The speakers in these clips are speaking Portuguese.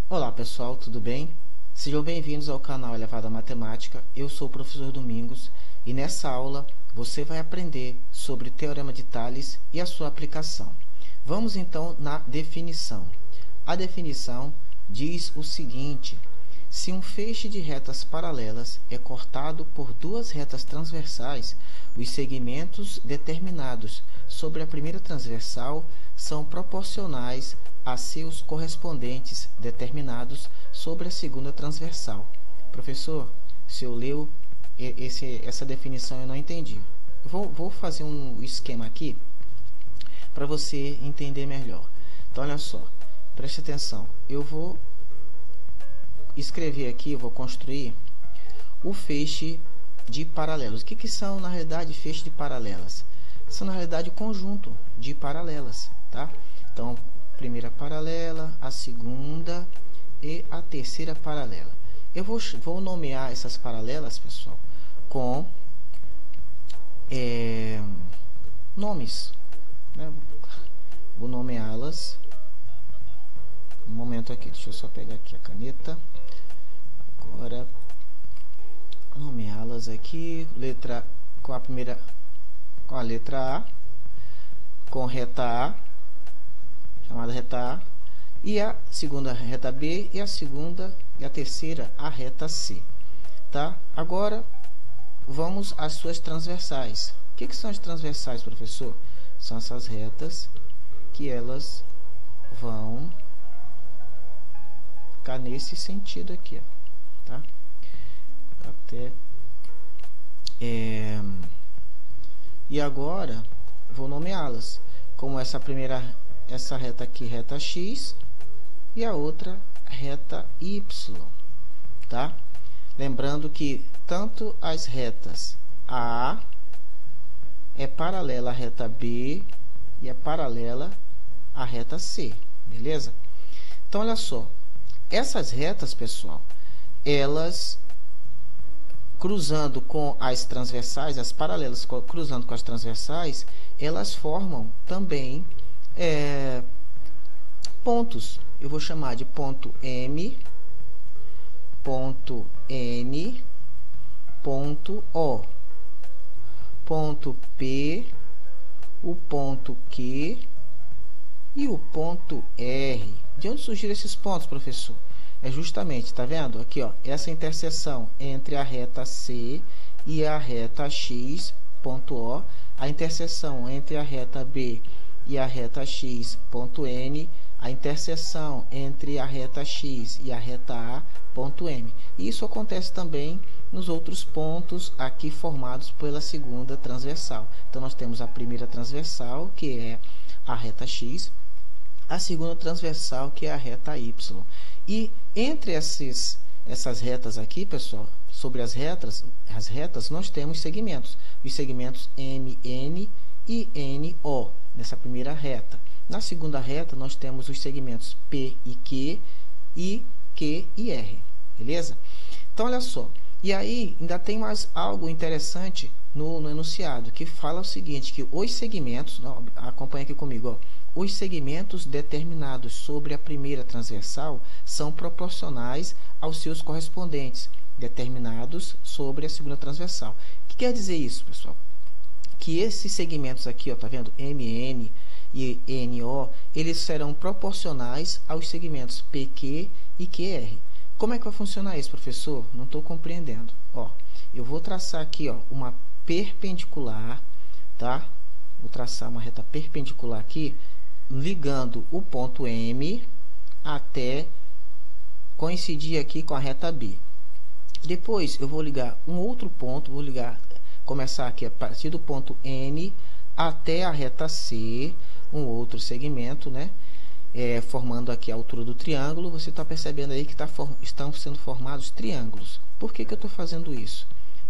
Olá pessoal, tudo bem? Sejam bem-vindos ao canal Elevada Matemática. Eu sou o professor Domingos e nessa aula você vai aprender sobre o Teorema de Tales e a sua aplicação. Vamos então na definição. A definição diz o seguinte: se um feixe de retas paralelas é cortado por duas retas transversais, os segmentos determinados sobre a primeira transversal são proporcionais a seus correspondentes determinados sobre a segunda transversal. Professor, se eu leu essa definição eu não entendi. Vou fazer um esquema aqui para você entender melhor. Então, olha só, preste atenção. Eu vou escrever aqui, vou construir o feixe de paralelos. O que são, na realidade, feixe de paralelas? São, na realidade, conjunto de paralelas, tá? Então, primeira paralela, a segunda e a terceira paralela. Eu vou nomear essas paralelas, pessoal, com nomes, né? Vou nomeá-las. Um momento aqui, deixa eu só pegar aqui a caneta. Agora, nomeá-las aqui, com a letra A, com reta A, chamada reta A, e a segunda reta B, e a terceira a reta C, tá? Agora vamos às suas transversais. O que são as transversais, professor? São essas retas que elas vão ficar nesse sentido aqui, ó, tá? E agora vou nomeá-las como essa reta aqui, reta X, e a outra reta Y, tá? Lembrando que tanto as retas A é paralela à reta B e é paralela à reta C, beleza? Então, olha só, essas retas, pessoal, elas cruzando com as transversais, as paralelas cruzando com as transversais, elas formam também pontos. Eu vou chamar de ponto M, ponto N, ponto O, ponto P, o ponto Q e o ponto R. De onde surgiram esses pontos, professor? É justamente, tá vendo? Aqui, ó, essa interseção entre a reta C e a reta X, ponto O, a interseção entre a reta B e a reta X, ponto N, a interseção entre a reta X e a reta A, ponto M. E isso acontece também nos outros pontos aqui formados pela segunda transversal. Então, nós temos a primeira transversal, que é a reta X, a segunda transversal, que é a reta Y. E entre essas retas aqui, pessoal, sobre as retas, nós temos segmentos. Os segmentos MN e NO, nessa primeira reta. Na segunda reta, nós temos os segmentos P e Q e R, beleza? Então, olha só. E aí, ainda tem mais algo interessante no enunciado, que fala o seguinte, que os segmentos, acompanha aqui comigo, ó, os segmentos determinados sobre a primeira transversal são proporcionais aos seus correspondentes determinados sobre a segunda transversal. O que quer dizer isso, pessoal? Que esses segmentos aqui, ó, tá vendo? MN e NO, eles serão proporcionais aos segmentos PQ e QR. Como é que vai funcionar isso, professor? Não estou compreendendo. Ó, eu vou traçar aqui, ó, uma perpendicular, tá? Vou traçar uma reta perpendicular aqui, ligando o ponto M até coincidir aqui com a reta B. Depois eu vou ligar um outro ponto, começar aqui a partir do ponto N até a reta C, um outro segmento, né? Formando aqui a altura do triângulo. Você está percebendo aí que estão sendo formados triângulos. Por que eu estou fazendo isso?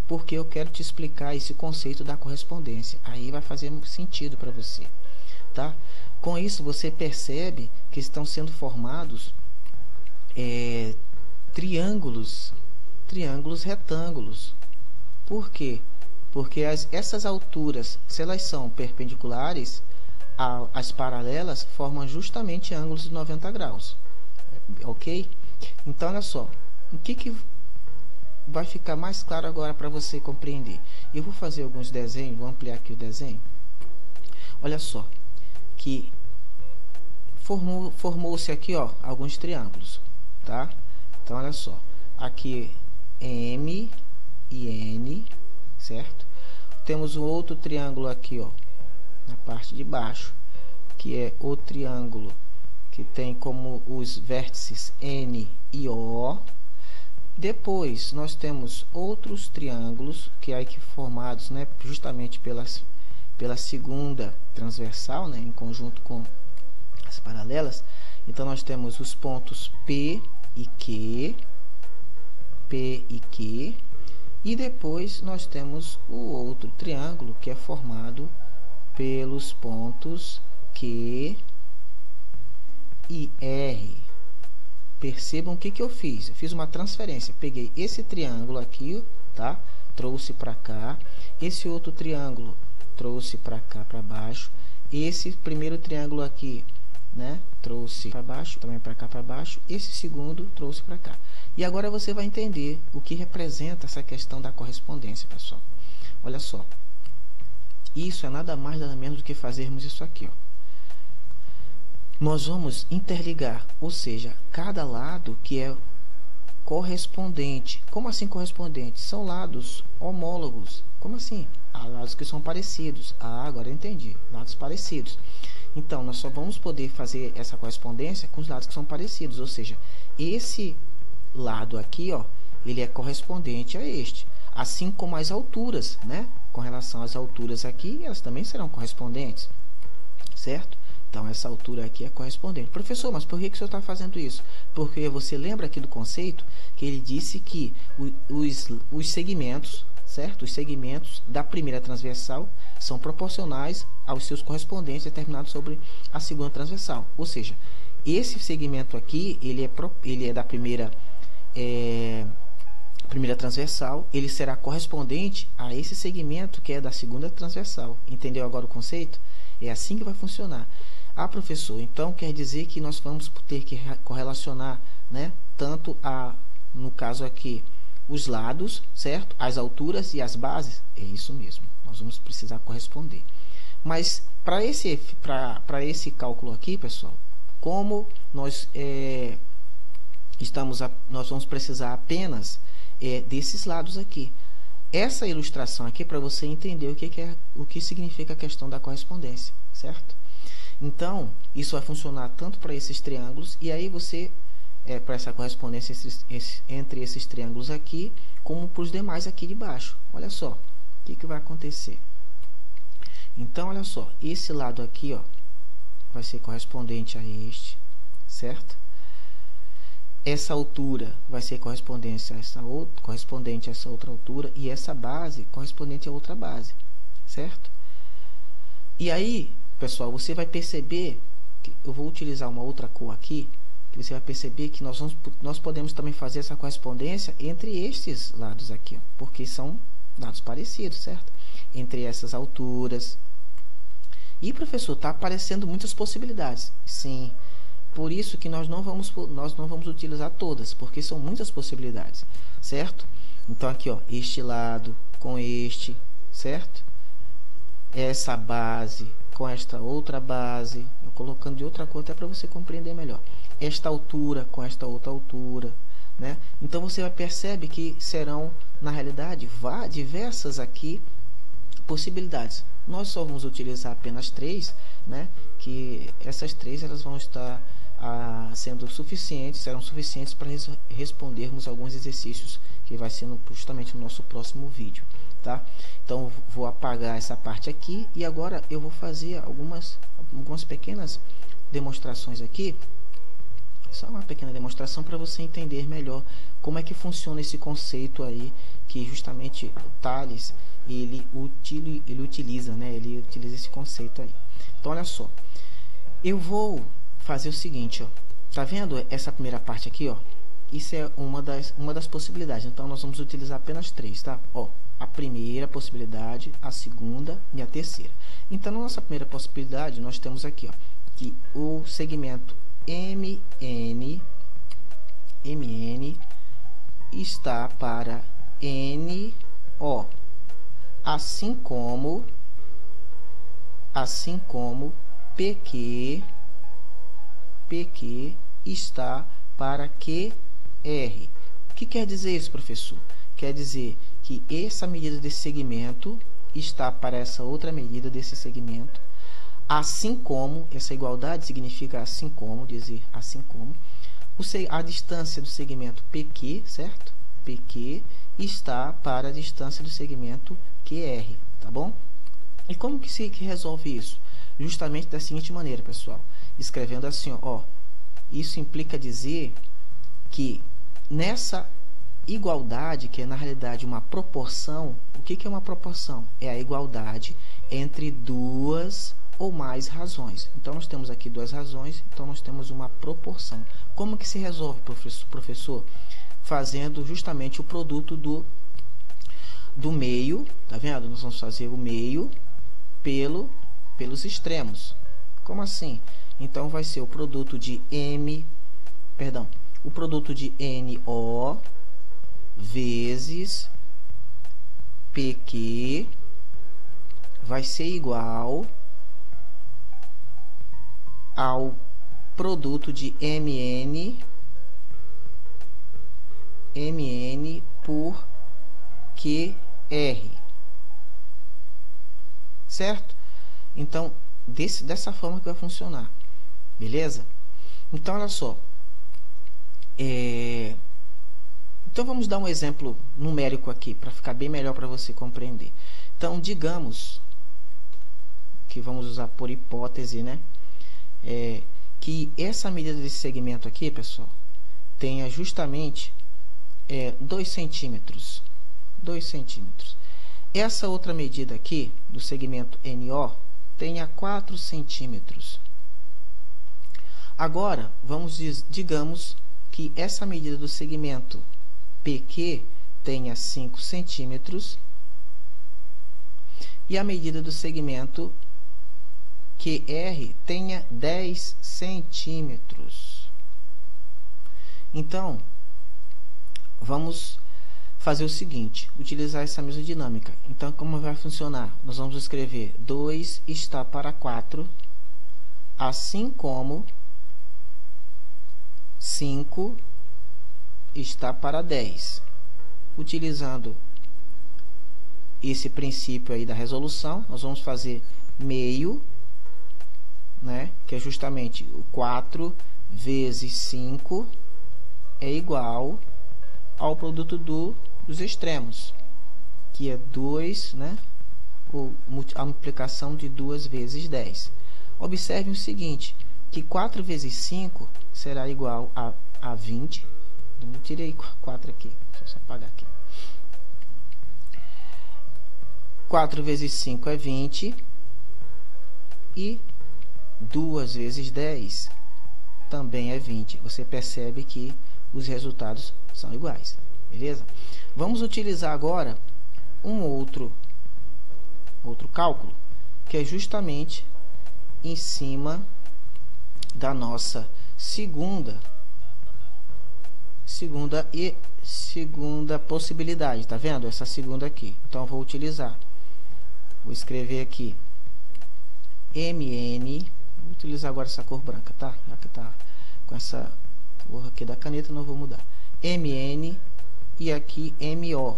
Porque eu quero te explicar esse conceito da correspondência. Aí vai fazer sentido para você, tá? Com isso, você percebe que estão sendo formados triângulos retângulos. Por quê? Porque essas alturas, se elas são perpendiculares, as paralelas formam justamente ângulos de 90 graus. Ok? Então, olha só, o que vai ficar mais claro agora para você compreender? Eu vou fazer alguns desenhos, vou ampliar aqui o desenho. Olha só, que formou-se aqui, ó, alguns triângulos, tá? Então, olha só, aqui M e N, certo? Temos um outro triângulo aqui, ó, na parte de baixo, que é o triângulo que tem como os vértices N e O. Depois nós temos outros triângulos que aí que formados, né, justamente pela segunda transversal, né, em conjunto com as paralelas. Então nós temos os pontos P e Q, e depois nós temos o outro triângulo que é formado pelos pontos Q e R. Percebam o que eu fiz. Eu fiz uma transferência. Peguei esse triângulo aqui, tá? Trouxe para cá. Esse outro triângulo trouxe para cá, para baixo. Esse primeiro triângulo aqui, né? Trouxe para baixo, também para cá, para baixo. Esse segundo trouxe para cá. E agora você vai entender o que representa essa questão da correspondência, pessoal. Olha só. Isso é nada mais, nada menos do que fazermos isso aqui, ó. Nós vamos interligar, ou seja, cada lado que é correspondente. Como assim correspondente? São lados homólogos. Como assim? Há lados que são parecidos. Ah, agora eu entendi. Lados parecidos. Então, nós só vamos poder fazer essa correspondência com os lados que são parecidos. Ou seja, esse lado aqui, ó, ele é correspondente a este. Assim como as alturas, né? Com relação às alturas aqui, elas também serão correspondentes. Certo? Então, essa altura aqui é correspondente. Professor, mas por que o senhor está fazendo isso? Porque você lembra aqui do conceito que ele disse que os segmentos, certo? Os segmentos da primeira transversal são proporcionais aos seus correspondentes determinados sobre a segunda transversal. Ou seja, esse segmento aqui, ele é da primeira transversal, ele será correspondente a esse segmento que é da segunda transversal. Entendeu agora o conceito? É assim que vai funcionar. Ah, professor, então quer dizer que nós vamos ter que correlacionar, né, tanto no caso aqui, os lados, certo? As alturas e as bases? É isso mesmo, nós vamos precisar corresponder. Mas para esse cálculo aqui, pessoal, como nós vamos precisar apenas desses lados aqui. Essa ilustração aqui é para você entender o que significa a questão da correspondência, certo? Então, isso vai funcionar tanto para esses triângulos, e aí você, para essa correspondência entre esses triângulos aqui, como para os demais aqui de baixo. Olha só, o que vai acontecer? Então, olha só, esse lado aqui, ó, vai ser correspondente a este, certo? Essa altura vai ser correspondente a essa outra altura, e essa base correspondente a outra base, certo? E aí, pessoal, você vai perceber que eu vou utilizar uma outra cor aqui, que você vai perceber que nós podemos também fazer essa correspondência entre estes lados aqui, ó, porque são lados parecidos, certo? Entre essas alturas. E, professor, está aparecendo muitas possibilidades. Sim, por isso que nós não vamos utilizar todas, porque são muitas possibilidades, certo? Então, aqui, ó, este lado com este, certo? Essa base com esta outra base, eu colocando de outra cor até para você compreender melhor. Esta altura com esta outra altura, né? Então você percebe que serão, na realidade, diversas aqui possibilidades. Nós só vamos utilizar apenas 3, né? Que essas 3 elas vão estar serão suficientes para respondermos alguns exercícios que vai ser justamente no nosso próximo vídeo. Tá? Então, vou apagar essa parte aqui e agora eu vou fazer algumas pequenas demonstrações aqui. Só uma pequena demonstração para você entender melhor como é que funciona esse conceito aí, que justamente o Tales ele utiliza, né? Ele utiliza esse conceito aí. Então, olha só. Eu vou fazer o seguinte, ó. Tá vendo essa primeira parte aqui, ó? Isso é uma das possibilidades. Então, nós vamos utilizar apenas 3, tá? Ó, a primeira possibilidade, a segunda e a terceira. Então, na nossa primeira possibilidade, nós temos aqui, ó, que o segmento MN está para NO, assim como PQ está para QR. O que quer dizer isso, professor? Quer dizer que essa medida desse segmento está para essa outra medida desse segmento, assim como, essa igualdade significa assim como, dizer assim como, a distância do segmento PQ, certo? PQ está para a distância do segmento QR, tá bom? E como que se resolve isso? Justamente da seguinte maneira, pessoal, escrevendo assim, ó, isso implica dizer que nessa igualdade, que é na realidade uma proporção, o que é uma proporção? É a igualdade entre duas ou mais razões. Então, nós temos aqui duas razões, então nós temos uma proporção. Como que se resolve, professor? Fazendo justamente o produto do meio, tá vendo? Nós vamos fazer o meio pelos extremos. Como assim? Então, vai ser o produto de o produto de NO vezes PQ vai ser igual ao produto de MN por QR, certo? Então, dessa forma que vai funcionar, beleza? Então, olha só, então vamos dar um exemplo numérico aqui, para ficar bem melhor para você compreender. Então, digamos que vamos usar por hipótese, né? Que essa medida desse segmento aqui, pessoal, tenha justamente 2 centímetros. 2 centímetros. Essa outra medida aqui, do segmento NO, tenha 4 centímetros. Agora, digamos que essa medida do segmento PQ tenha 5 centímetros e a medida do segmento QR tenha 10 centímetros. Então, vamos fazer o seguinte, utilizar essa mesma dinâmica. Então, como vai funcionar? Nós vamos escrever 2 está para 4, assim como 5 está para 10. Utilizando esse princípio aí da resolução, nós vamos fazer meio, né, que é justamente o 4 vezes 5 é igual ao produto dos extremos, que é 2, né, a multiplicação de 2 vezes 10. Observe o seguinte, que 4 vezes 5 será igual a 20. Eu tirei 4 aqui, deixa eu só apagar aqui. 4 vezes 5 é 20 e 2 vezes 10 também é 20. Você percebe que os resultados são iguais, beleza? Vamos utilizar agora um outro cálculo, que é justamente em cima da nossa segunda possibilidade, tá vendo? Essa segunda aqui. Então, eu vou vou escrever aqui MN, vou utilizar agora essa cor branca, tá? Já que tá com essa cor aqui da caneta, não vou mudar. MN e aqui MO,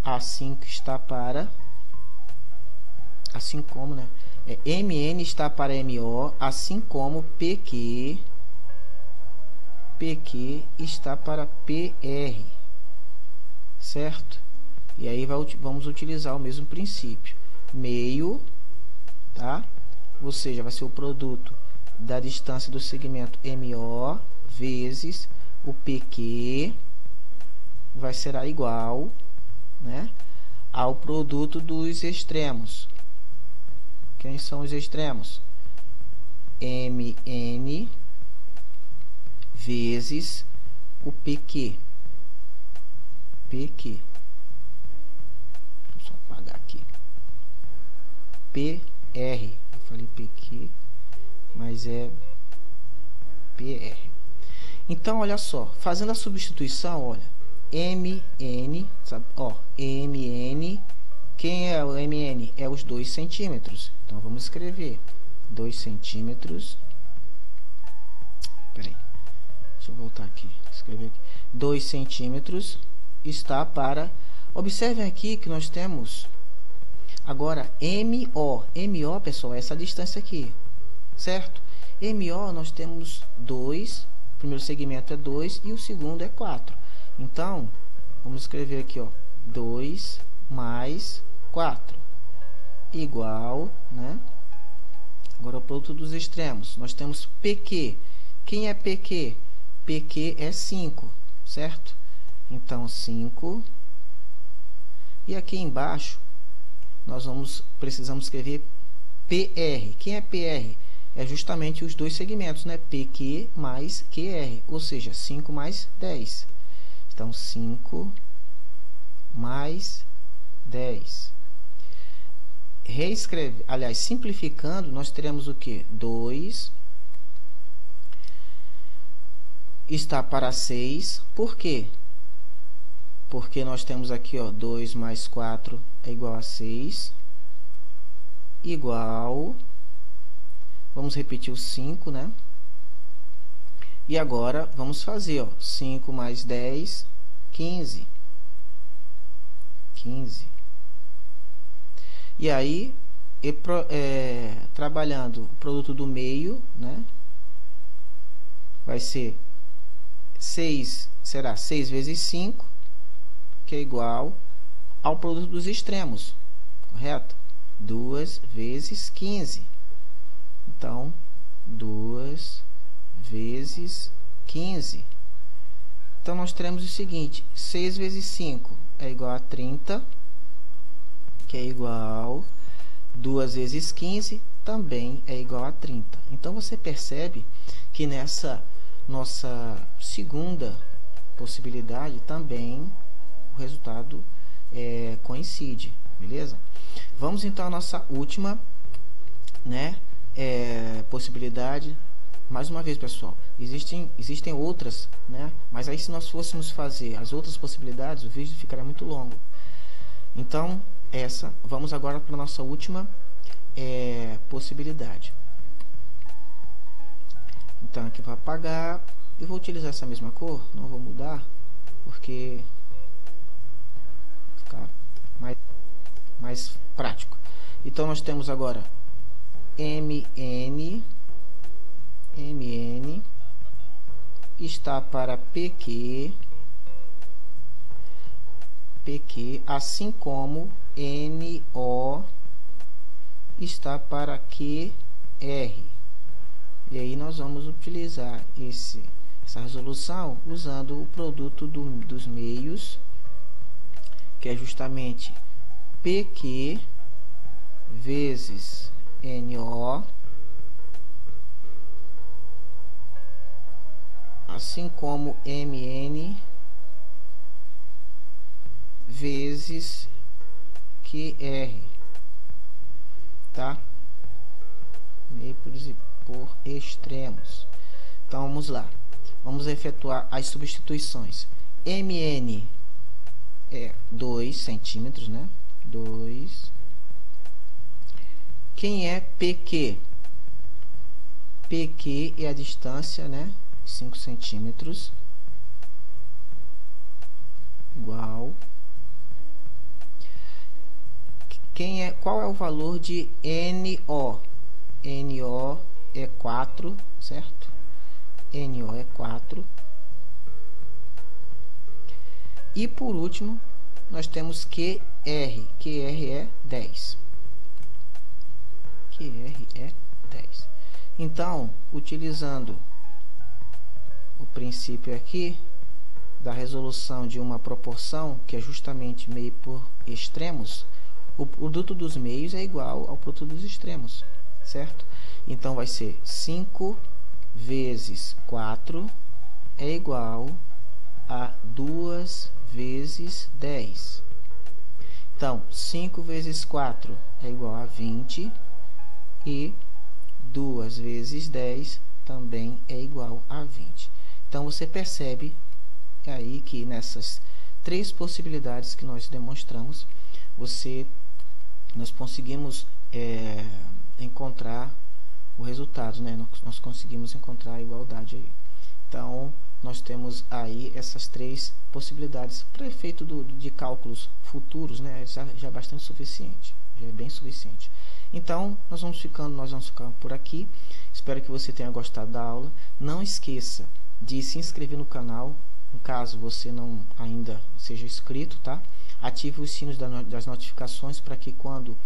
assim que está para, assim como, né? MN está para MO, assim como PQ está para PR, certo? E aí vamos utilizar o mesmo princípio, meio, tá? Ou seja, vai ser o produto da distância do segmento MO vezes o PQ, vai ser igual, né, ao produto dos extremos. Quem são os extremos? MN vezes o PQ. Deixa eu só apagar aqui. PR. Eu falei PQ, mas é PR. Então, olha só, fazendo a substituição, olha, mn, sabe? Ó, mn, quem é o mn? É os 2 centímetros. Então, vamos escrever 2 centímetros. Peraí, deixa eu voltar aqui, escrever aqui. 2 centímetros está para... Observem aqui que nós temos agora MO. MO, pessoal, é essa distância aqui, certo? MO nós temos 2, o primeiro segmento é 2 e o segundo é 4. Então, vamos escrever aqui, ó, 2 mais 4 igual, né? Agora o produto dos extremos. Nós temos PQ. Quem é PQ? PQ é 5, certo? Então, 5. E aqui embaixo, nós precisamos escrever PR. Quem é PR? É justamente os 2 segmentos, né? PQ mais QR, ou seja, 5 mais 10. Então, 5 mais 10. Reescreve, aliás, simplificando, nós teremos o que? 2 está para 6. Por quê? Porque nós temos aqui, ó, 2 mais 4 é igual a 6. Igual. Vamos repetir o 5, né? E agora, vamos fazer, ó, 5 mais 10, 15. 15. E aí, trabalhando o produto do meio, né? Vai ser 6, será 6 vezes 5, que é igual ao produto dos extremos, correto? 2 vezes 15. Então, 2 vezes 15. Então, nós teremos o seguinte, 6 vezes 5 é igual a 30, que é igual, 2 vezes 15 também é igual a 30. Então, você percebe que nessa nossa segunda possibilidade também o resultado coincide, beleza? Vamos então à nossa última, né, possibilidade. Mais uma vez, pessoal, existem outras, né? Mas aí, se nós fôssemos fazer as outras possibilidades, o vídeo ficaria muito longo. Então, vamos agora para a nossa última possibilidade. Então, aqui vai apagar. Eu vou utilizar essa mesma cor, não vou mudar, porque ficar mais prático. Então, nós temos agora MN está para PQ, assim como NO está para QR. E aí nós vamos utilizar essa resolução usando o produto dos meios, que é justamente PQ vezes NO, assim como MN vezes QR, tá? Meio por extremos. Então, vamos lá. Vamos efetuar as substituições. MN é 2 centímetros, né? 2. Quem é PQ? PQ é a distância, né? 5 centímetros. Igual. Qual é o valor de NO? NO é 4, certo? NO é 4. E por último, nós temos QR. QR é 10. QR é 10. Então, utilizando o princípio aqui da resolução de uma proporção, que é justamente meio por extremos, o produto dos meios é igual ao produto dos extremos, certo? Então, vai ser 5 vezes 4 é igual a 2 vezes 10. Então, 5 vezes 4 é igual a 20 e 2 vezes 10 também é igual a 20. Então você percebe aí que nessas 3 possibilidades que nós demonstramos, nós conseguimos encontrar o resultado, né? Nós conseguimos encontrar a igualdade aí. Então nós temos aí essas 3 possibilidades para efeito de cálculos futuros, né? Já é bastante suficiente, já é bem suficiente. Então nós vamos ficando por aqui. Espero que você tenha gostado da aula. Não esqueça de se inscrever no canal, no caso você não ainda seja inscrito, tá? Ative os sinos das notificações para que quando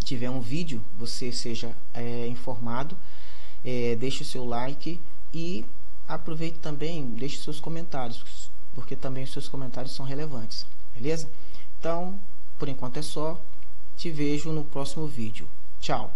tiver um vídeo você seja informado. Deixe o seu like e aproveite também, deixe seus comentários, porque também os seus comentários são relevantes, beleza? Então, por enquanto é só. Te vejo no próximo vídeo. Tchau!